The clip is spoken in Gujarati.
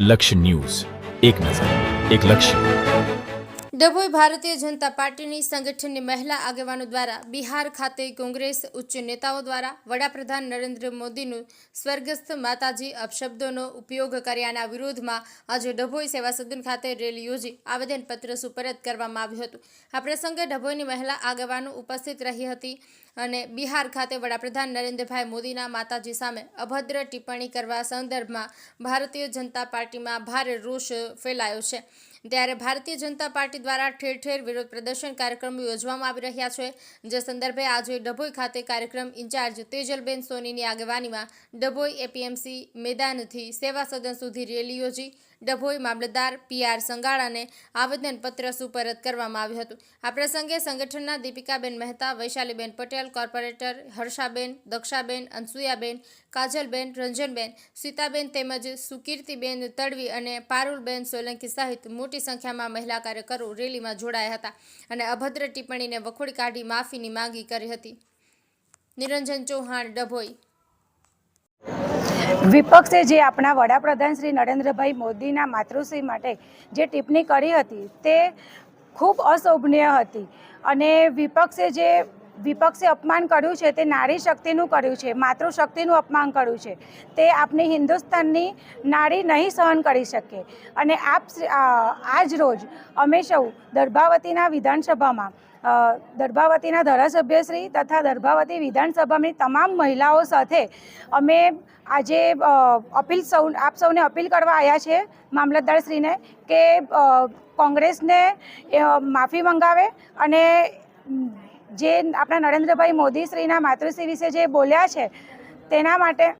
લક્ષ્ય ન્યૂઝ, એક નજર, એક લક્ષ્ય। ડભોઈ ભારતીય જનતા પાર્ટીની સંગઠનની મહિલા આગેવાનો દ્વારા બિહાર ખાતે કોંગ્રેસ ઉચ્ચ નેતાઓ દ્વારા વડાપ્રધાન નરેન્દ્ર મોદીનું સ્વર્ગસ્થ માતાજી અપશબ્દોનો ઉપયોગ કર્યાના વિરોધમાં આજે ડભોઈ સેવા સદન ખાતે રેલી યોજી આવેદનપત્ર સુપરત કરવામાં આવ્યું હતું। આ પ્રસંગે ડભોઈની મહિલા આગેવાનો ઉપસ્થિત રહી હતી અને બિહાર ખાતે વડાપ્રધાન નરેન્દ્રભાઈ મોદીના માતાજી સામે અભદ્ર ટિપ્પણી કરવા સંદર્ભમાં ભારતીય જનતા પાર્ટીમાં ભારે રોષ ફેલાયો છે। ત્યારે ભારતીય જનતા પાર્ટી દ્વારા ઠેર ઠેર વિરોધ પ્રદર્શન કાર્યક્રમો યોજવામાં આવી રહ્યા છે। જે સંદર્ભે આજે ડભોઈ ખાતે કાર્યક્રમ ઇન્ચાર્જ તેજલબેન સોનીની આગેવાનીમાં ડભોઈ એપીએમસી મેદાનથી સેવા સદન સુધી રેલી યોજી ડભોઈ મામલતદાર પીઆર સંગાળાને આવેદનપત્ર સુપરત કરવામાં આવ્યું હતું। આ પ્રસંગે સંગઠનના દીપિકાબેન મહેતા, વૈશાલીબેન પટેલ, કોર્પોરેટર હર્ષાબેન, દક્ષાબેન, અનસુયાબેન, કાજલબેન, રંજનબેન, સીતાબેન તેમજ સુકીર્તિબેન તડવી અને પારુલબેન સોલંકી સહિત મોટી સંખ્યામાં મહિલા કાર્યકરો રેલીમાં જોડાયા હતા અને અભદ્ર ટિપ્પણીને વખોડી કાઢી માફીની માંગણી કરી હતી। નિરંજન ચૌહાણ, ડભોઈ। વિપક્ષે જે આપણા વડાપ્રધાન શ્રી નરેન્દ્રભાઈ મોદીના માતૃશ્રી માટે જે ટિપ્પણી કરી હતી તે ખૂબ અશોભનીય હતી અને વિપક્ષે અપમાન કર્યું છે તે નારી શક્તિનું કર્યું છે, માતૃશક્તિનું અપમાન કર્યું છે। તે આપણી હિન્દુસ્તાનની નારી નહીં સહન કરી શકે અને આજ રોજ અમે સૌ દર્ભાવતીના વિધાનસભામાં દર્ભાવતીના ધારાસભ્યશ્રી તથા દર્ભાવતી વિધાનસભાની તમામ મહિલાઓ સાથે અમે આજે આપ સૌને અપીલ કરવા આવ્યા છે મામલતદારશ્રીને કે કોંગ્રેસને માફી મંગાવે અને જે આપણા નરેન્દ્રભાઈ મોદીશ્રીના માતૃશ્રી વિશે જે બોલ્યા છે તેના માટે